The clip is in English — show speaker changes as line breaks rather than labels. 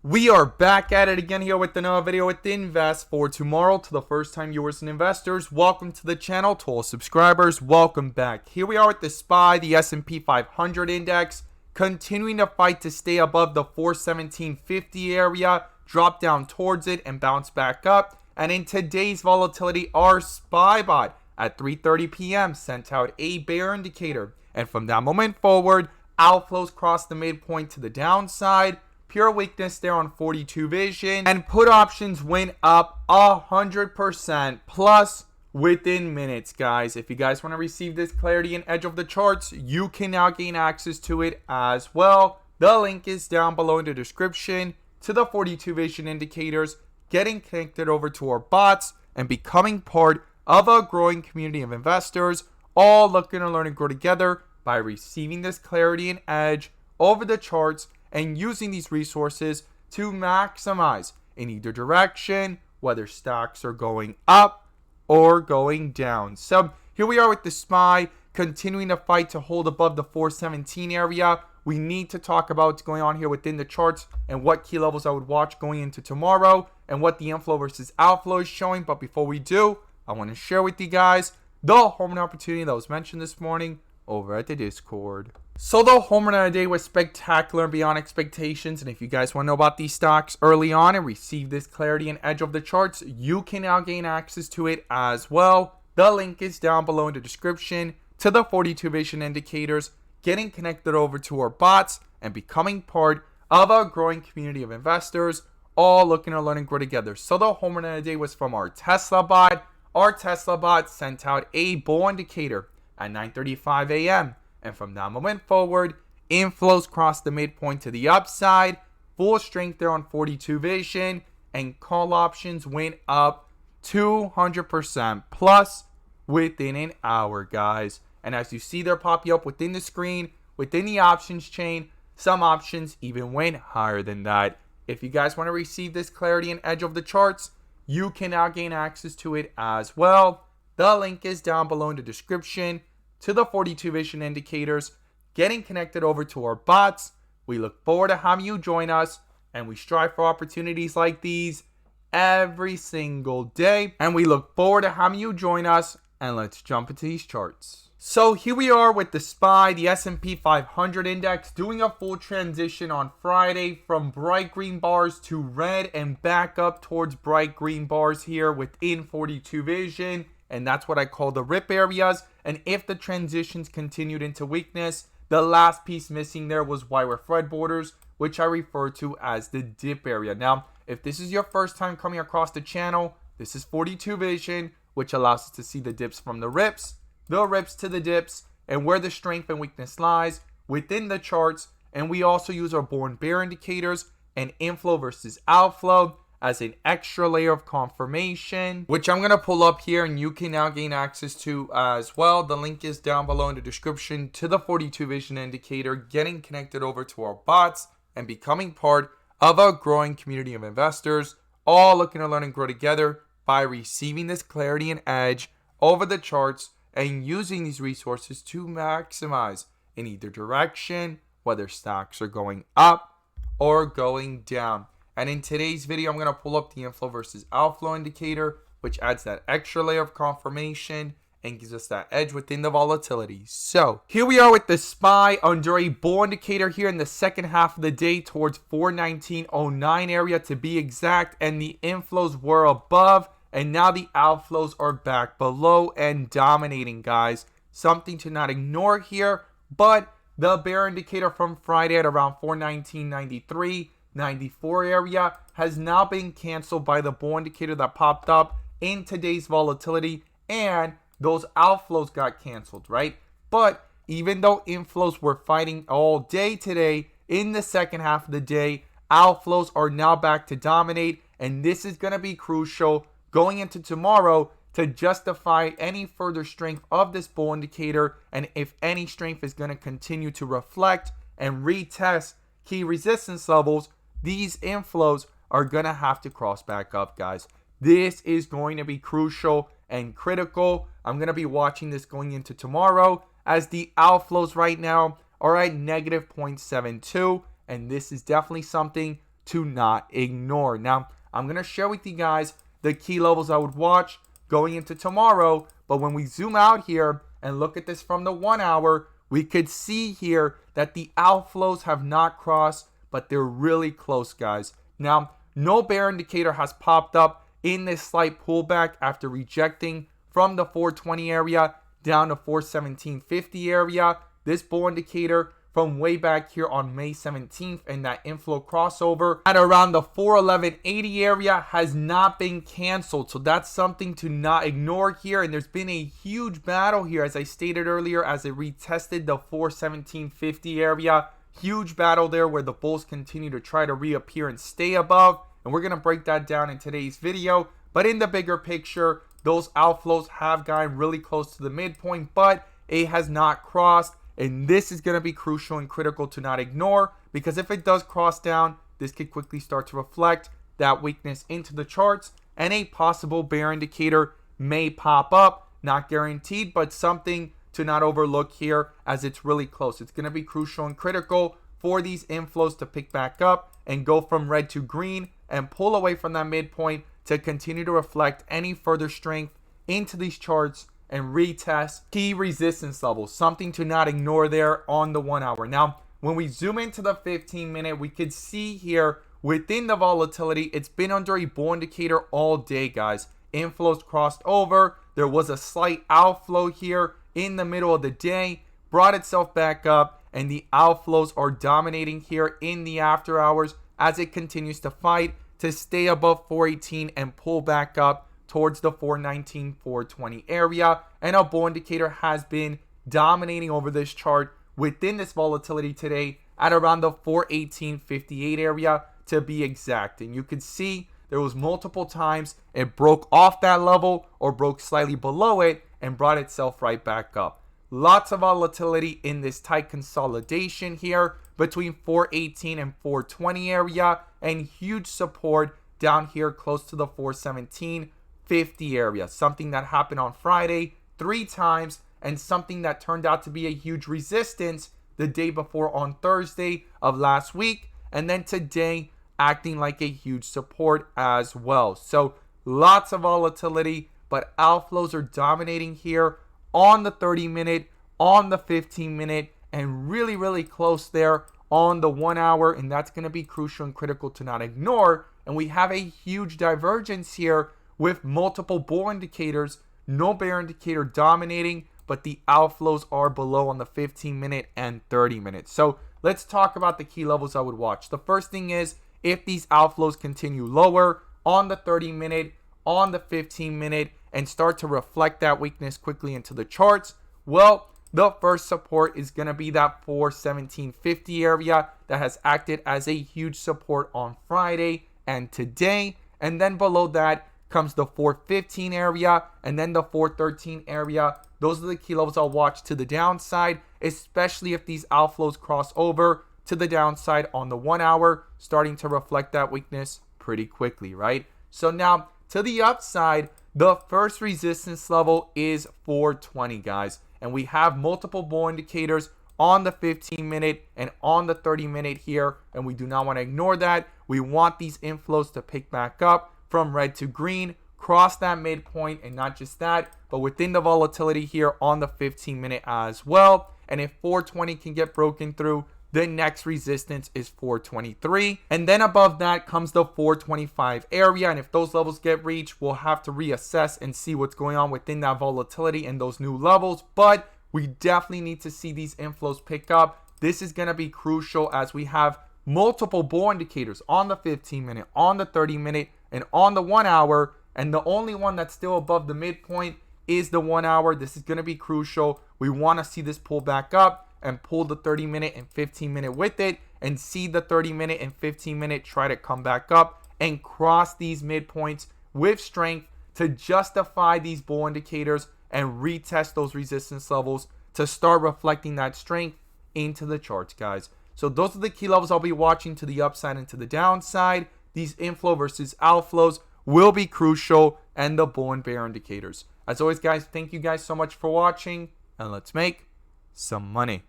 We are back at it again here with another video with Invest for Tomorrow. To the first time viewers and investors, welcome to the channel. To all subscribers, welcome back. Here we are with the SPY, the S&P 500 index, continuing to fight to stay above the 417.50 area, drop down towards it and bounce back up. And in today's volatility, our SPY bot at 3:30 p.m. sent out a bear indicator. And from that moment forward, outflows crossed the midpoint to the downside. Pure weakness there on 42 vision, and put options went up 100% plus within minutes, guys. If you guys want to receive this clarity and edge of the charts, you can now gain access to it as well. The link is down below in the description to the 42 vision indicators, getting connected over to our bots and becoming part of a growing community of investors, all looking to learn and grow together by receiving this clarity and edge over the charts and using these resources to maximize in either direction, whether stocks are going up or going down. So here we are with the SPY, continuing to fight to hold above the 417 area. We need to talk about what's going on here within the charts and what key levels I would watch going into tomorrow and what the inflow versus outflow is showing. But before we do, I want to share with you guys the home run opportunity that was mentioned this morning over at the Discord. So the home run of the day was spectacular and beyond expectations. And if you guys want to know about these stocks early on and receive this clarity and edge of the charts, you can now gain access to it as well. The link is down below in the description to the 42 vision indicators, getting connected over to our bots and becoming part of a growing community of investors, all looking to learn and grow together. So the home run of the day was from our Tesla bot. Our Tesla bot sent out a bull indicator at 9:35 a.m. And from that moment forward, inflows crossed the midpoint to the upside, full strength there on 42 vision, and call options went up 200% plus within an hour, guys. And as you see, they're popping up within the screen, within the options chain. Some options even went higher than that. If you guys want to receive this clarity and edge of the charts, you can now gain access to it as well. The link is down below in the description to the 42 vision indicators, getting connected over to our bots. We look forward to having you join us, and we strive for opportunities like these every single day. And we look forward to having you join us, and let's jump into these charts. So here we are with the SPY, the S&P 500 index, doing a full transition on Friday from bright green bars to red and back up towards bright green bars here within 42 vision. And that's what I call the rip areas. And if the transitions continued into weakness, the last piece missing there was wire thread borders, which I refer to as the dip area. Now, if this is your first time coming across the channel, this is 42 vision, which allows us to see the dips from the rips to the dips, and where the strength and weakness lies within the charts. And we also use our bull and bear indicators and inflow versus outflow as an extra layer of confirmation, which I'm going to pull up here and you can now gain access to as well. The link is down below in the description to the 42 vision indicator, getting connected over to our bots and becoming part of a growing community of investors, all looking to learn and grow together by receiving this clarity and edge over the charts and using these resources to maximize in either direction, whether stocks are going up or going down. And in today's video, I'm going to pull up the inflow versus outflow indicator, which adds that extra layer of confirmation and gives us that edge within the volatility. So here we are with the SPY under a bull indicator here in the second half of the day towards 419.09 area to be exact. And the inflows were above, and now the outflows are back below and dominating, guys. Something to not ignore here. But the bear indicator from Friday at around 419.93, 94 area has now been canceled by the bull indicator that popped up in today's volatility, and those outflows got canceled, right? But even though inflows were fighting all day today, in the second half of the day, outflows are now back to dominate, and this is going to be crucial going into tomorrow to justify any further strength of this bull indicator, and if any strength is going to continue to reflect and retest key resistance levels, these inflows are going to have to cross back up, guys. This is going to be crucial and critical. I'm going to be watching this going into tomorrow, as the outflows right now are at negative 0.72, and this is definitely something to not ignore. Now, I'm going to share with you guys the key levels I would watch going into tomorrow. But when we zoom out here and look at this from the 1 hour, we could see here that the outflows have not crossed, but they're really close, guys. Now, no bear indicator has popped up in this slight pullback after rejecting from the 420 area down to 417.50 area. This bull indicator from way back here on May 17th and that inflow crossover at around the 411.80 area has not been canceled. So that's something to not ignore here. And there's been a huge battle here, as I stated earlier, as it retested the 417.50 area. Huge battle there where the bulls continue to try to reappear and stay above. And we're going to break that down in today's video. But in the bigger picture, those outflows have gotten really close to the midpoint, but it has not crossed. And this is going to be crucial and critical to not ignore, because if it does cross down, this could quickly start to reflect that weakness into the charts, and a possible bear indicator may pop up. Not guaranteed, but something to not overlook here, as it's really close. It's going to be crucial and critical for these inflows to pick back up and go from red to green and pull away from that midpoint to continue to reflect any further strength into these charts and retest key resistance levels. Something to not ignore there on the 1 hour. Now, when we zoom into the 15-minute, we could see here within the volatility, it's been under a bull indicator all day, guys. Inflows crossed over. There was a slight outflow here in the middle of the day, brought itself back up, and the outflows are dominating here in the after hours as it continues to fight to stay above 418 and pull back up towards the 419, 420 area. And a bull indicator has been dominating over this chart within this volatility today at around the 418.58 area to be exact. And you could see there was multiple times it broke off that level or broke slightly below it and brought itself right back up. Lots of volatility in this tight consolidation here between 418 and 420 area, and huge support down here close to the 417.50 area. Something that happened on Friday 3 times, and something that turned out to be a huge resistance the day before on Thursday of last week, and then today acting like a huge support as well. So lots of volatility, but outflows are dominating here on the 30-minute, on the 15-minute, and really close there on the 1 hour. And that's going to be crucial and critical to not ignore. And we have a huge divergence here with multiple bull indicators, no bear indicator dominating, but the outflows are below on the 15-minute and 30-minute. So let's talk about the key levels I would watch. The first thing is, if these outflows continue lower on the 30-minute, on the 15-minute, and start to reflect that weakness quickly into the charts, well, the first support is going to be that 417.50 area that has acted as a huge support on Friday and today. And then below that comes the 415 area and then the 413 area. Those are the key levels I'll watch to the downside, especially if these outflows cross over to the downside on the 1 hour, starting to reflect that weakness pretty quickly, right? So now to the upside, the first resistance level is 420, guys. And we have multiple bull indicators on the 15-minute and on the 30-minute here. And we do not want to ignore that. We want these inflows to pick back up from red to green, cross that midpoint, and not just that, but within the volatility here on the 15-minute as well. And if 420 can get broken through, the next resistance is 423. And then above that comes the 425 area. And if those levels get reached, we'll have to reassess and see what's going on within that volatility and those new levels. But we definitely need to see these inflows pick up. This is going to be crucial as we have multiple bull indicators on the 15-minute, on the 30-minute, and on the 1 hour. And the only one that's still above the midpoint is the 1 hour. This is going to be crucial. We want to see this pull back up and pull the 30-minute and 15-minute with it, and see the 30-minute and 15-minute try to come back up and cross these midpoints with strength to justify these bull indicators and retest those resistance levels to start reflecting that strength into the charts, guys. So those are the key levels I'll be watching to the upside and to the downside. These inflow versus outflows will be crucial, and the bull and bear indicators. As always, guys, thank you guys so much for watching, and let's make some money.